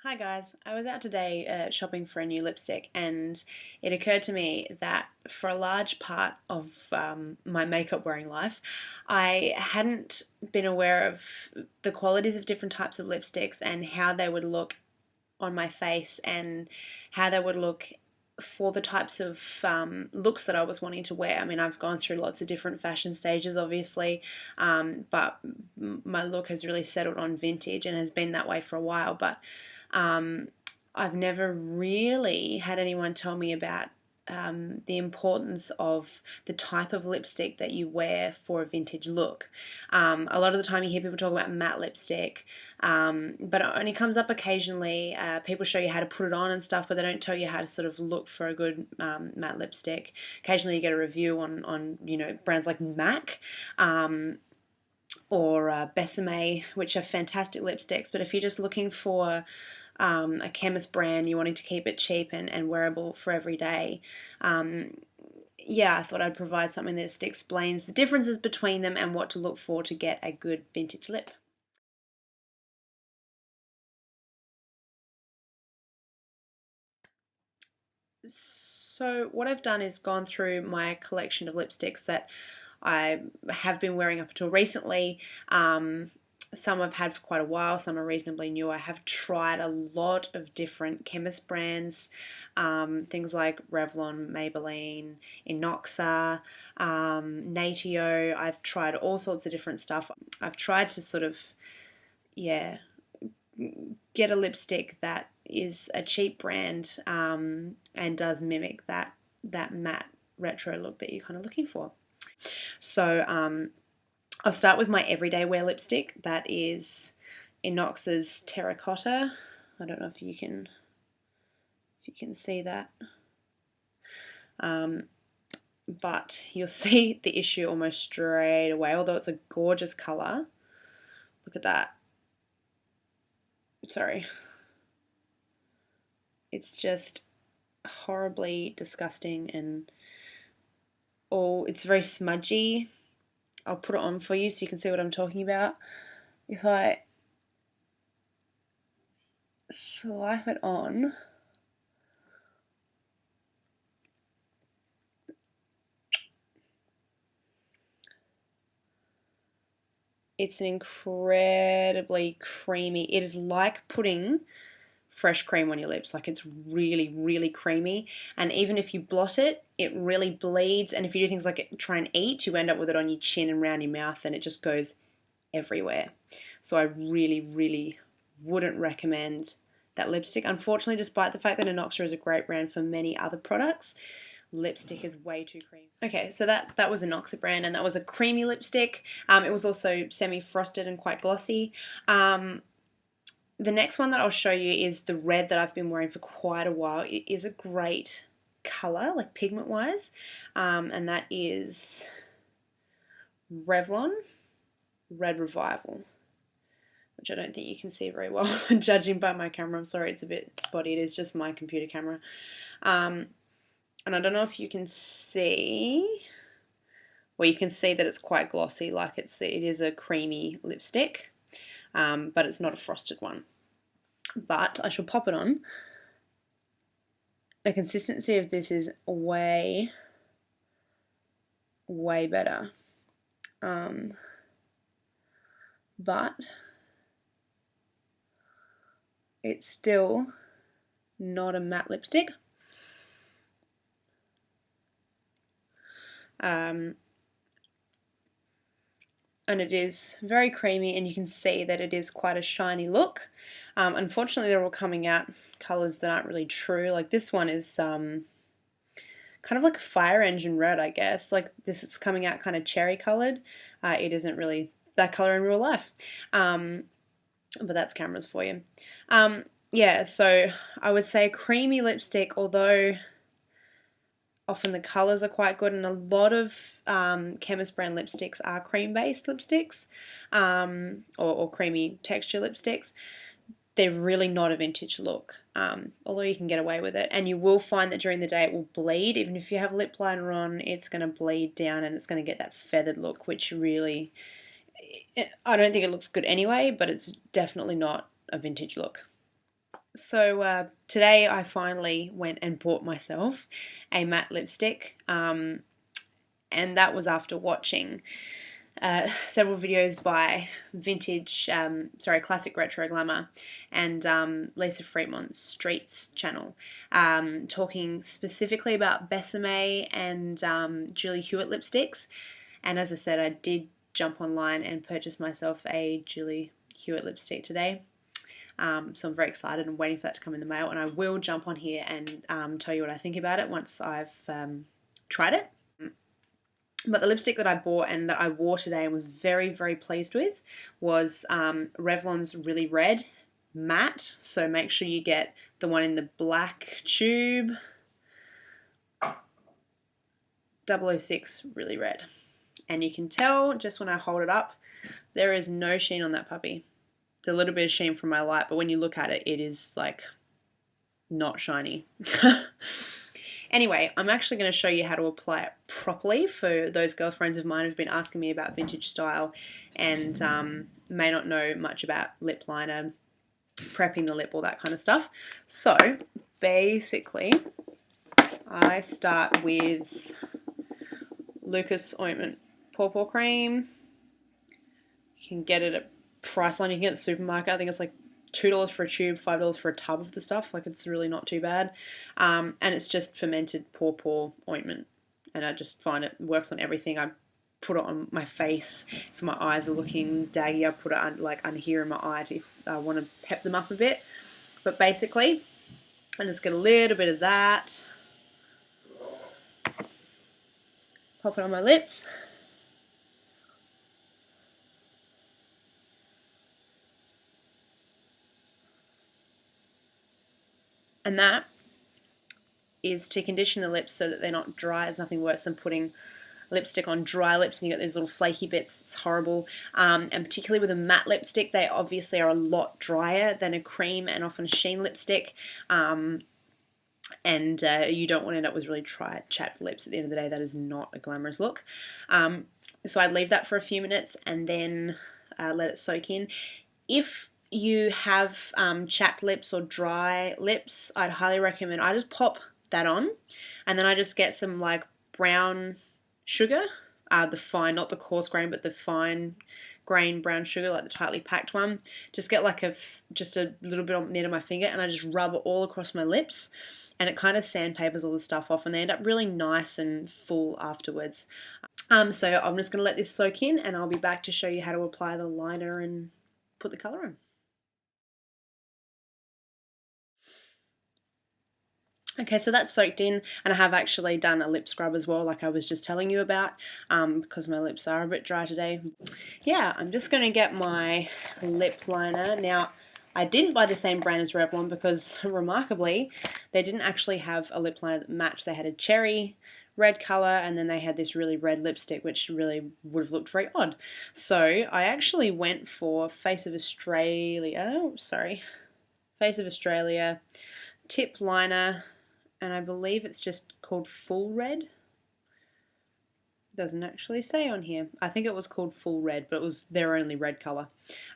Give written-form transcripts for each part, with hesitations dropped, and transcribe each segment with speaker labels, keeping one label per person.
Speaker 1: Hi guys, I was out today shopping for a new lipstick, and it occurred to me that for a large part of my makeup wearing life, I hadn't been aware of the qualities of different types of lipsticks and how they would look on my face and how they would look for the types of looks that I was wanting to wear. I mean, I've gone through lots of different fashion stages, obviously, but my look has really settled on vintage and has been that way for a while. But um, I've never really had anyone tell me about the importance of the type of lipstick that you wear for a vintage look. A lot of the time you hear people talk about matte lipstick, but it only comes up occasionally. People show you how to put it on and stuff, but they don't tell you how to sort of look for a good matte lipstick. Occasionally you get a review on brands like MAC. Or Besame, which are fantastic lipsticks. But if you're just looking for a chemist brand, you're wanting to keep it cheap and wearable for every day, yeah, I thought I'd provide something that just explains the differences between them and what to look for to get a good vintage lip. So what I've done is gone through my collection of lipsticks that I have been wearing up until recently. Some I've had for quite a while, some are reasonably new. I have tried a lot of different chemist brands, things like Revlon, Maybelline, Inoxa, Natio. I've tried all sorts of different stuff. I've tried to sort of, yeah, get a lipstick that is a cheap brand and does mimic that matte retro look that you're kind of looking for. So I'll start with my everyday wear lipstick. That is Inoxa's Terracotta. I don't know if you can see that, but you'll see the issue almost straight away. Although it's a gorgeous color, look at that. Sorry, it's just horribly disgusting and it's very smudgy. I'll put it on for you so you can see what I'm talking about. If I slap it on, it's an incredibly creamy, it is like putting fresh cream on your lips. Like, it's really, really creamy. And even if you blot it, it really bleeds. And if you do things like try and eat, you end up with it on your chin and around your mouth, and it just goes everywhere. So I really, really wouldn't recommend that lipstick. Unfortunately, despite the fact that Inoxa is a great brand for many other products, lipstick is way too creamy. Okay, so that was Inoxa brand, and that was a creamy lipstick. It was also semi-frosted and quite glossy. The next one that I'll show you is the red that I've been wearing for quite a while. It is a great colour, like pigment-wise, and that is Revlon Red Revival, which I don't think you can see very well judging by my camera. I'm sorry, it's a bit spotty. It is just my computer camera. And I don't know if you can see, well, you can see that it's quite glossy, like it is a creamy lipstick, but it's not a frosted one. But I shall pop it on. The consistency of this is way, way better. But it's still not a matte lipstick. And it is very creamy, and you can see that it is quite a shiny look. Unfortunately, they're all coming out colours that aren't really true. Like this one is kind of like a fire engine red, I guess. Like this is coming out kind of cherry coloured. It isn't really that colour in real life. But that's cameras for you. Yeah, so I would say creamy lipstick, although often the colours are quite good, and a lot of chemist brand lipsticks are cream-based lipsticks, or creamy texture lipsticks. They're really not a vintage look, although you can get away with it. And you will find that during the day it will bleed. Even if you have lip liner on, it's going to bleed down and it's going to get that feathered look, which really, I don't think it looks good anyway, but it's definitely not a vintage look. So today I finally went and bought myself a matte lipstick, and that was after watching several videos by Classic Retro Glamour and Lisa Fremont's Streets channel, talking specifically about Besame and Julie Hewitt lipsticks. And as I said, I did jump online and purchase myself a Julie Hewitt lipstick today. So I'm very excited and waiting for that to come in the mail, and I will jump on here and tell you what I think about it once I've tried it. But the lipstick that I bought and that I wore today and was very, very pleased with was Revlon's Really Red Matte. So make sure you get the one in the black tube. 006 Really Red. And you can tell just when I hold it up, there is no sheen on that puppy. It's a little bit of sheen from my light, but when you look at it, it is like not shiny. Anyway, I'm actually going to show you how to apply it properly for those girlfriends of mine who've been asking me about vintage style and may not know much about lip liner, prepping the lip, all that kind of stuff. So basically, I start with Lucas Ointment Paw Cream. You can get it at Priceline. You can get it at the supermarket. I think it's like $2 for a tube, $5 for a tub of the stuff. Like, it's really not too bad. And it's just fermented paw ointment. And I just find it works on everything. I put it on my face if my eyes are looking daggy. I put it under here in my eye if I want to pep them up a bit. But basically, I just get a little bit of that. Pop it on my lips. And that is to condition the lips so that they're not dry. There's nothing worse than putting lipstick on dry lips and you get these little flaky bits. It's horrible. And particularly with a matte lipstick, they obviously are a lot drier than a cream and often a sheen lipstick. And you don't want to end up with really dry, chapped lips at the end of the day. That is not a glamorous look. So I'd leave that for a few minutes and then let it soak in. If you have chapped lips or dry lips, I'd highly recommend, I just pop that on and then I just get some like brown sugar, the fine, not the coarse grain, but the fine grain brown sugar, like the tightly packed one. Just get like just a little bit on the end of my finger and I just rub it all across my lips and it kind of sandpapers all the stuff off and they end up really nice and full afterwards. So I'm just going to let this soak in and I'll be back to show you how to apply the liner and put the colour on. Okay, so that's soaked in and I have actually done a lip scrub as well, like I was just telling you about, because my lips are a bit dry today. Yeah, I'm just going to get my lip liner. Now, I didn't buy the same brand as Revlon because, remarkably, they didn't actually have a lip liner that matched. They had a cherry red colour and then they had this really red lipstick, which really would have looked very odd. So I actually went for Face of Australia tip liner. And I believe it's just called Full Red. Doesn't actually say on here. I think it was called Full Red, but it was their only red colour.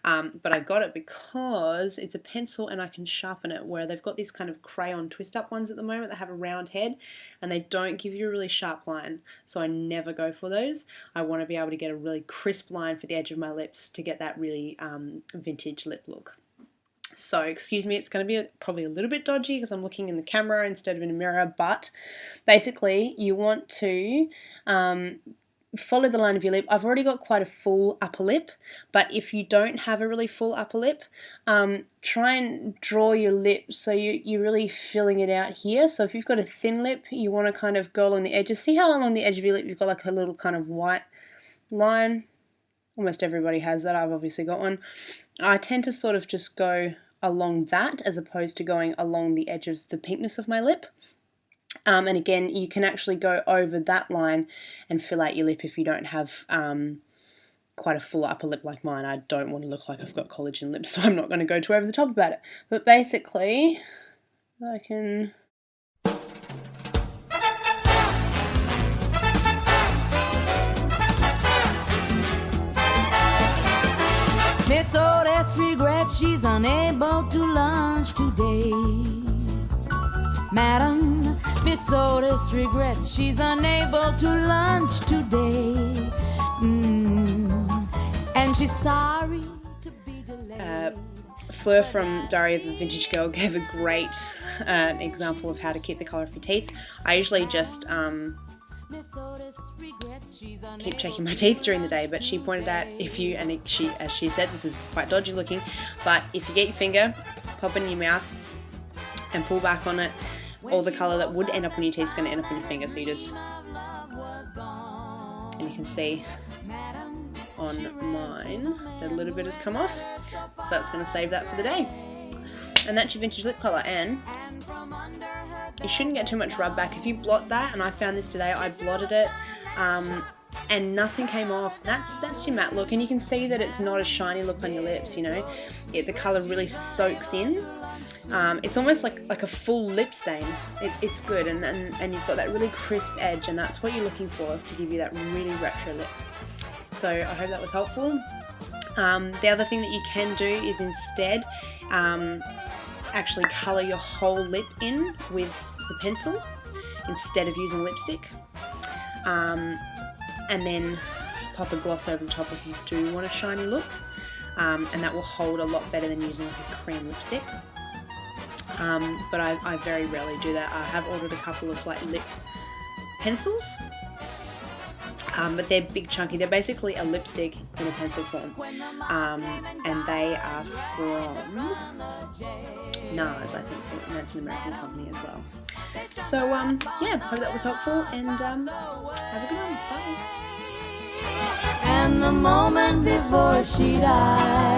Speaker 1: But I got it because it's a pencil and I can sharpen it, where they've got these kind of crayon twist-up ones at the moment that have a round head and they don't give you a really sharp line. So I never go for those. I want to be able to get a really crisp line for the edge of my lips to get that really vintage lip look. So, excuse me, it's going to be probably a little bit dodgy because I'm looking in the camera instead of in a mirror, but basically you want to follow the line of your lip. I've already got quite a full upper lip, but if you don't have a really full upper lip, try and draw your lip so you're really filling it out here. So if you've got a thin lip, you want to kind of go along the edges. See how along the edge of your lip you've got like a little kind of white line? Almost everybody has that. I've obviously got one. I tend to sort of just go along that as opposed to going along the edge of the pinkness of my lip. And again, you can actually go over that line and fill out your lip if you don't have quite a full upper lip like mine. I don't want to look like I've got collagen lips, so I'm not going to go too over the top about it. But basically, I can...
Speaker 2: Miss Otis Otis regrets she's unable to lunch today. Madam, Miss Otis regrets she's unable to lunch today. And she's sorry to be delayed.
Speaker 1: Fleur from Diary of a Vintage Girl gave a great example of how to keep the colour of your teeth. I usually just keep checking my teeth during the day, but she pointed out if you, and she, as she said, this is quite dodgy looking, but if you get your finger, pop it in your mouth and pull back on it, all the colour that would end up on your teeth is going to end up on your finger. So you just, and you can see on mine that a little bit has come off, so that's going to save that for the day. And that's your vintage lip colour, and you shouldn't get too much rub back. If you blot that, and I found this today, I blotted it and nothing came off. That's your matte look, and you can see that it's not a shiny look on your lips, you know. The colour really soaks in. It's almost like a full lip stain. It's good, and you've got that really crisp edge, and that's what you're looking for to give you that really retro lip. So I hope that was helpful. The other thing that you can do is instead actually colour your whole lip in with the pencil instead of using lipstick, and then pop a gloss over the top if you do want a shiny look, and that will hold a lot better than using like a cream lipstick. But I very rarely do that. I have ordered a couple of like lip pencils, but they're big chunky. They're basically a lipstick in a pencil form, and they are from NARS, I think, and that's an American company as well. So yeah, hope that was helpful, and have a good one. Bye.
Speaker 2: And the moment before she died,